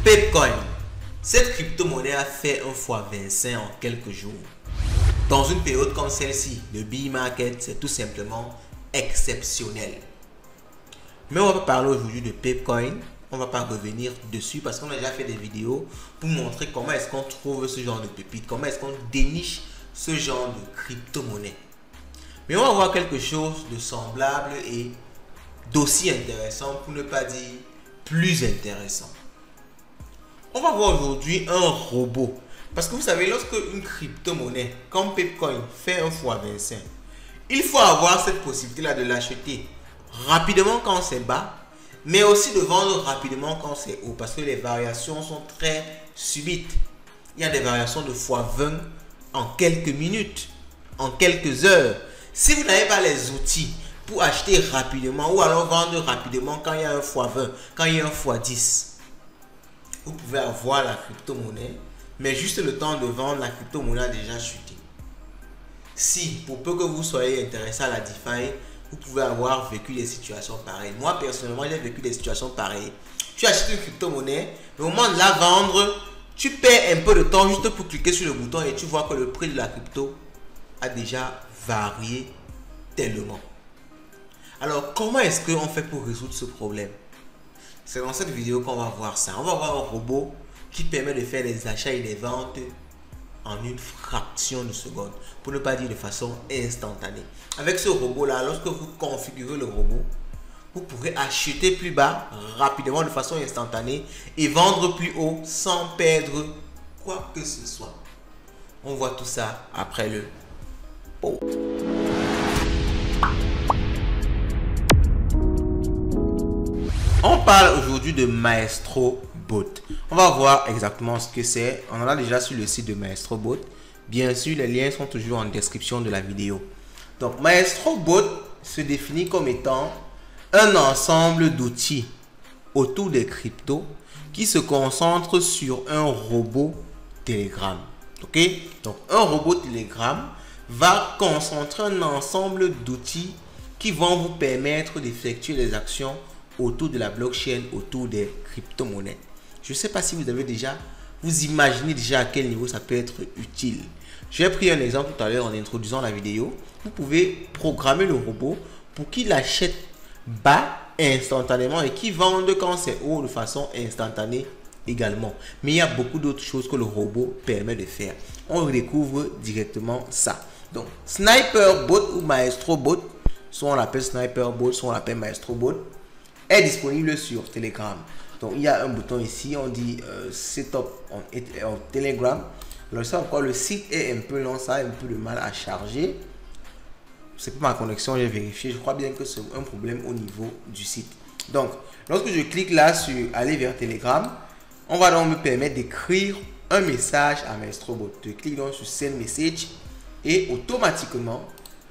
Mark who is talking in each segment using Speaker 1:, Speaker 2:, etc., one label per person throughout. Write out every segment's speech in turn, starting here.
Speaker 1: Pepecoin, cette crypto-monnaie a fait un x25 en quelques jours. Dans une période comme celle-ci, le bear market, c'est tout simplement exceptionnel. Mais on va pas parler aujourd'hui de Pepecoin, on va pas revenir dessus parce qu'on a déjà fait des vidéos pour montrer comment est-ce qu'on trouve ce genre de pépites, comment est-ce qu'on déniche ce genre de crypto-monnaie. Mais on va voir quelque chose de semblable et d'aussi intéressant, pour ne pas dire plus intéressant. On va voir aujourd'hui un robot. Parce que vous savez, lorsque une crypto-monnaie comme Pepecoin fait un x25, il faut avoir cette possibilité-là de l'acheter rapidement quand c'est bas, mais aussi de vendre rapidement quand c'est haut. Parce que les variations sont très subites. Il y a des variations de x20 en quelques minutes, en quelques heures. Si vous n'avez pas les outils pour acheter rapidement ou alors vendre rapidement quand il y a un x20, quand il y a un x10, vous pouvez avoir la crypto-monnaie, mais juste le temps de vendre, la crypto-monnaie a déjà chuté. Si, pour peu que vous soyez intéressé à la DeFi, vous pouvez avoir vécu des situations pareilles. Moi, personnellement, j'ai vécu des situations pareilles. Tu achètes une crypto-monnaie, mais au moment de la vendre, tu perds un peu de temps juste pour cliquer sur le bouton et tu vois que le prix de la crypto a déjà varié tellement. Alors, comment est-ce qu'on fait pour résoudre ce problème? C'est dans cette vidéo qu'on va voir ça. On va voir un robot qui permet de faire des achats et des ventes en une fraction de seconde, pour ne pas dire de façon instantanée. Avec ce robot-là, lorsque vous configurez le robot, vous pourrez acheter plus bas rapidement de façon instantanée et vendre plus haut sans perdre quoi que ce soit. On voit tout ça après le pot. On parle aujourd'hui de MaestroBot. On va voir exactement ce que c'est. On en a déjà sur le site de MaestroBot. Bien sûr, les liens sont toujours en description de la vidéo. Donc, MaestroBot se définit comme étant un ensemble d'outils autour des cryptos qui se concentre sur un robot Telegram. Ok? Donc, un robot Telegram va concentrer un ensemble d'outils qui vont vous permettre d'effectuer des actions autour de la blockchain, autour des crypto-monnaies. Je ne sais pas si vous imaginez déjà à quel niveau ça peut être utile. J'ai pris un exemple tout à l'heure en introduisant la vidéo. Vous pouvez programmer le robot pour qu'il achète bas instantanément et qu'il vende quand c'est haut de façon instantanée également. Mais il y a beaucoup d'autres choses que le robot permet de faire. On découvre directement ça. Donc, SniperBot ou MaestroBot, soit on l'appelle SniperBot, soit on l'appelle MaestroBot, est disponible sur Telegram. Donc il y a un bouton ici, on dit Setup en Telegram. Alors ça encore, le site est un peu lent, ça a un peu de mal à charger. C'est pas ma connexion, j'ai vérifié. Je crois bien que c'est un problème au niveau du site. Donc lorsque je clique là sur aller vers Telegram, on va donc me permettre d'écrire un message à MaestroBot. Je clique donc sur Send Message et automatiquement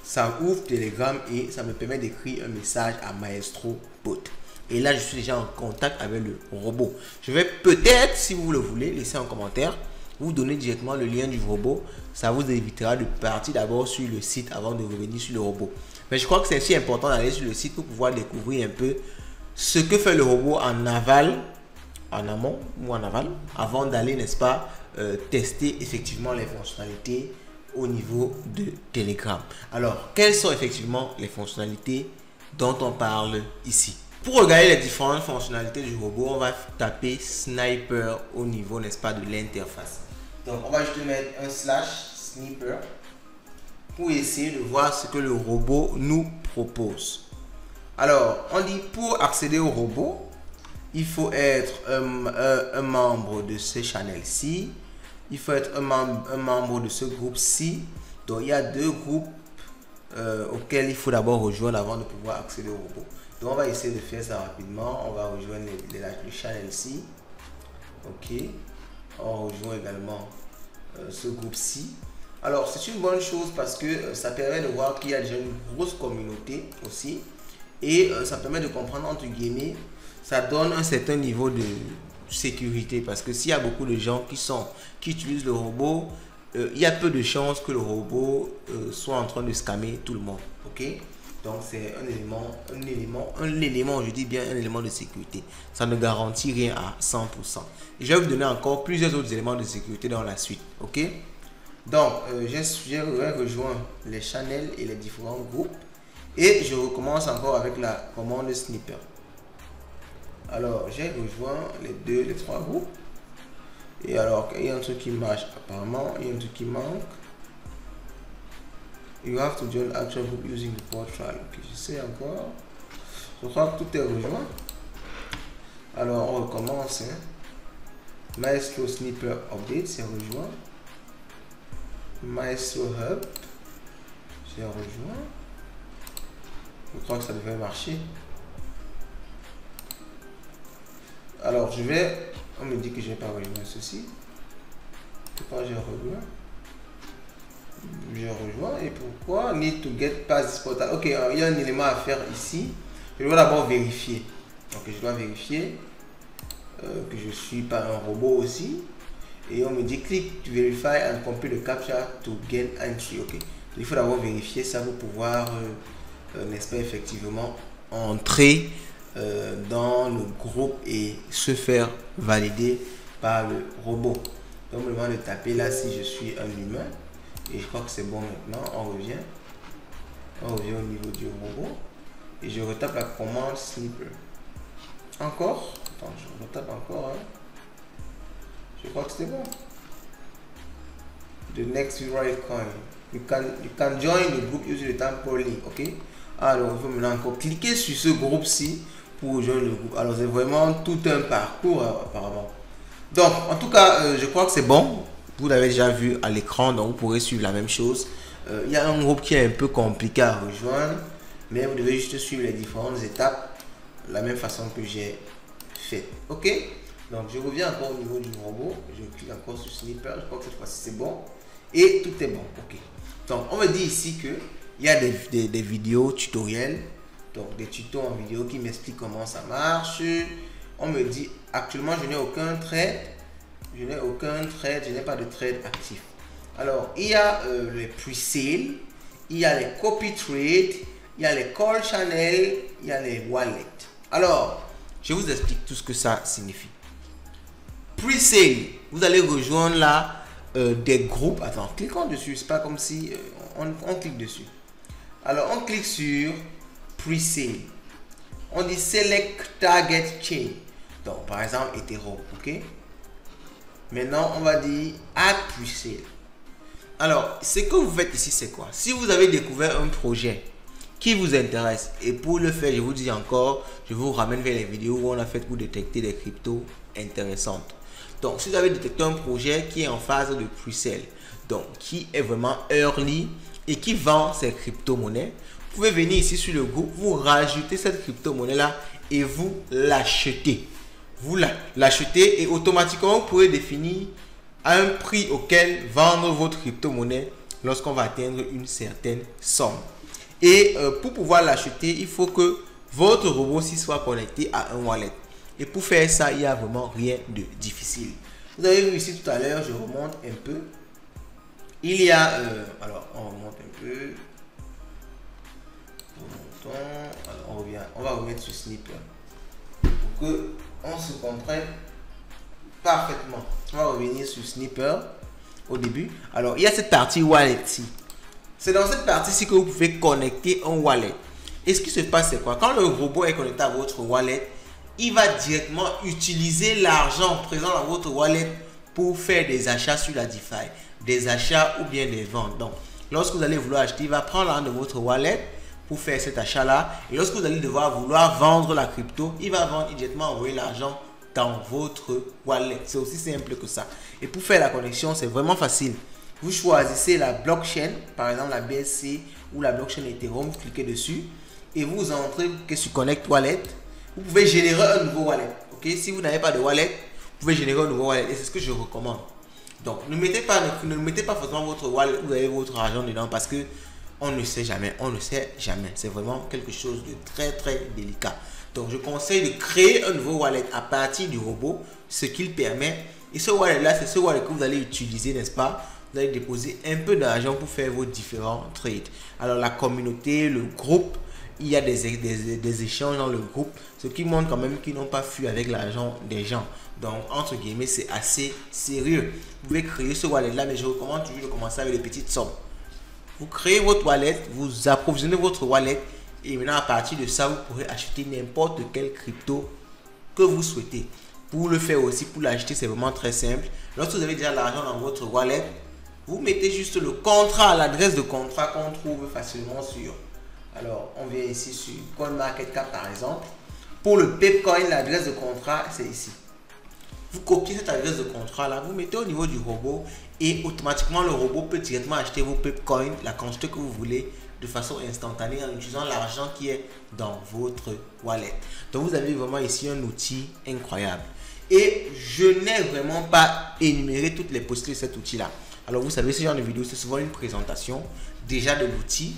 Speaker 1: ça ouvre Telegram et ça me permet d'écrire un message à MaestroBot. Et là, je suis déjà en contact avec le robot. Je vais peut-être, si vous le voulez, laisser en commentaire, vous donner directement le lien du robot. Ça vous évitera de partir d'abord sur le site avant de revenir sur le robot. Mais je crois que c'est aussi important d'aller sur le site pour pouvoir découvrir un peu ce que fait le robot en aval, en amont ou en aval, avant d'aller, n'est-ce pas, tester effectivement les fonctionnalités au niveau de Telegram. Alors, quelles sont effectivement les fonctionnalités dont on parle ici? Pour regarder les différentes fonctionnalités du robot, on va taper Sniper au niveau, n'est-ce pas, de l'interface. Donc, on va juste mettre un /sniper pour essayer de voir ce que le robot nous propose. Alors, on dit pour accéder au robot, il faut être un membre de ce channel-ci. Il faut être un membre de ce groupe-ci. Donc, il y a deux groupes auxquels il faut d'abord rejoindre avant de pouvoir accéder au robot. Donc, on va essayer de faire ça rapidement. On va rejoindre le channel-ci. Ok. On rejoint également ce groupe-ci. Alors, c'est une bonne chose parce que ça permet de voir qu'il y a déjà une grosse communauté aussi. Et ça permet de comprendre, entre guillemets, ça donne un certain niveau de sécurité. Parce que s'il y a beaucoup de gens qui utilisent le robot, il y a peu de chances que le robot soit en train de scammer tout le monde. Ok. Donc c'est un élément, je dis bien un élément de sécurité. Ça ne garantit rien à 100%. Et je vais vous donner encore plusieurs autres éléments de sécurité dans la suite. Ok? Donc, j'ai rejoint les channels et les différents groupes. Et je recommence encore avec la commande sniper. Alors, j'ai rejoint les trois groupes. Et alors, il y a un truc qui marche apparemment, il y a un truc qui manque. You have to join actual group using the portal. Ok, je sais encore. Je crois que tout est rejoint. Alors, on recommence. Hein. Maestro Sniper Update, c'est rejoint. Maestro Hub, c'est rejoint. Je crois que ça devrait marcher. Alors, je vais... On me dit que je n'ai pas rejoint ceci. Pourquoi j'ai rejoint? Je rejoins. Et pourquoi? Need to get past this portal. Ok, il y a un élément à faire ici. Je dois d'abord vérifier. Donc, je dois vérifier que je ne suis pas un robot aussi. Et on me dit click to verify and complete the captcha to gain entry. Ok, il faut d'abord vérifier ça pour pouvoir, n'est-ce pas, effectivement entrer dans le groupe et se faire valider par le robot. Donc, on me demande de taper là si je suis un humain. Et je crois que c'est bon maintenant. On revient au niveau du robot. Et je retape la commande sniper. Encore. Attends, je retape encore. Hein. Je crois que c'est bon. The next right coin. You can join the group using the temporal link. Ok. Alors, il faut maintenant encore cliquer sur ce groupe-ci pour rejoindre le groupe. Alors, c'est vraiment tout un parcours apparemment. Donc, en tout cas, je crois que c'est bon. Vous l'avez déjà vu à l'écran, donc vous pourrez suivre la même chose. Il y a un groupe qui est un peu compliqué à rejoindre, mais vous devez juste suivre les différentes étapes de la même façon que j'ai fait. Ok. Donc, je reviens encore au niveau du robot. Je clique encore sur Sniper. Je crois que cette fois-ci, c'est bon. Et tout est bon. Ok. Donc, on me dit ici qu'il y a des vidéos tutoriels. Donc, des tutos en vidéo qui m'expliquent comment ça marche. On me dit, actuellement, je n'ai aucun trade. Je n'ai pas de trade actif. Alors, il y a les pre-sales. Il y a les copy trade. Il y a les call channel. Il y a les wallets. Alors, je vous explique tout ce que ça signifie. Pre-sale, vous allez rejoindre là des groupes. Attends, cliquons dessus. C'est pas comme si on clique dessus. Alors, on clique sur pre-sale. On dit select target chain. Donc, par exemple, Ethereum. Ok. Maintenant, on va dire add pre-sale. Alors, ce que vous faites ici, c'est quoi? Si vous avez découvert un projet qui vous intéresse, et pour le faire, je vous dis encore, je vous ramène vers les vidéos où on a fait pour détecter des cryptos intéressantes. Donc, si vous avez détecté un projet qui est en phase de pre-sale, donc qui est vraiment early et qui vend ses crypto-monnaies, vous pouvez venir ici sur le groupe, vous rajoutez cette crypto-monnaie-là et vous l'achetez. Vous l'achetez et automatiquement, vous pourrez définir un prix auquel vendre votre crypto-monnaie lorsqu'on va atteindre une certaine somme. Et pour pouvoir l'acheter, il faut que votre robot s'y soit connecté à un wallet. Et pour faire ça, il n'y a vraiment rien de difficile. Vous avez vu ici tout à l'heure, je remonte un peu. Il y a... alors, on remonte un peu. Alors, on revient. On va remettre sur Sniper. Pour que on se comprenne parfaitement. On va revenir sur Sniper au début. Alors, il y a cette partie wallet-ci. C'est dans cette partie-ci que vous pouvez connecter un wallet. Et ce qui se passe, c'est quoi? Quand le robot est connecté à votre wallet, il va directement utiliser l'argent présent dans votre wallet pour faire des achats sur la DeFi, des achats ou bien des ventes. Donc, lorsque vous allez vouloir acheter, il va prendre l'argent de votre wallet pour faire cet achat-là. Et lorsque vous allez vouloir vendre la crypto, il va vendre immédiatement, envoyer l'argent dans votre wallet. C'est aussi simple que ça. Et pour faire la connexion, c'est vraiment facile. Vous choisissez la blockchain, par exemple la BSC ou la blockchain Ethereum, vous cliquez dessus et vous entrez sur Connect Wallet. Vous pouvez générer un nouveau wallet. Ok, si vous n'avez pas de wallet, vous pouvez générer un nouveau wallet et c'est ce que je recommande. Donc, ne mettez pas forcément votre wallet où vous avez votre argent dedans parce que on ne sait jamais. On ne sait jamais. C'est vraiment quelque chose de très très délicat. Donc, je conseille de créer un nouveau wallet à partir du robot, ce qu'il permet. Et ce wallet là, c'est ce wallet que vous allez utiliser, n'est-ce pas? Vous allez déposer un peu d'argent pour faire vos différents trades. Alors, la communauté, le groupe il y a des échanges dans le groupe, ce qui montre quand même qu'ils n'ont pas fui avec l'argent des gens. Donc, entre guillemets, c'est assez sérieux. Vous pouvez créer ce wallet-là, mais je recommande toujours de commencer avec des petites sommes. Vous créez votre wallet, vous approvisionnez votre wallet, et maintenant, à partir de ça, vous pourrez acheter n'importe quelle crypto que vous souhaitez. Pour le faire aussi, pour l'acheter, c'est vraiment très simple. Lorsque vous avez déjà l'argent dans votre wallet, vous mettez juste le contrat, l'adresse de contrat qu'on trouve facilement sur. Alors, on vient ici sur CoinMarketCap par exemple. Pour le Pepcoin, l'adresse de contrat, c'est ici. Vous copiez cette adresse de contrat là, vous mettez au niveau du robot et automatiquement le robot peut directement acheter vos Pepcoin, la quantité que vous voulez, de façon instantanée en utilisant l'argent qui est dans votre wallet. Donc vous avez vraiment ici un outil incroyable. Et je n'ai vraiment pas énuméré toutes les possibilités de cet outil là. Alors vous savez, ce genre de vidéo, c'est souvent une présentation déjà de l'outil.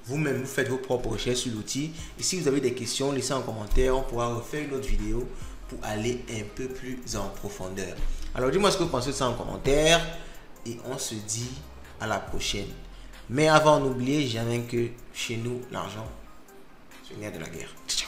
Speaker 1: Vous-même, vous faites vos propres recherches sur l'outil. Et si vous avez des questions, laissez en commentaire. On pourra refaire une autre vidéo pour aller un peu plus en profondeur. Alors, dis-moi ce que vous pensez de ça en commentaire. Et on se dit à la prochaine. Mais avant, n'oubliez jamais que chez nous, l'argent, c'est le nerf de la guerre. Ciao.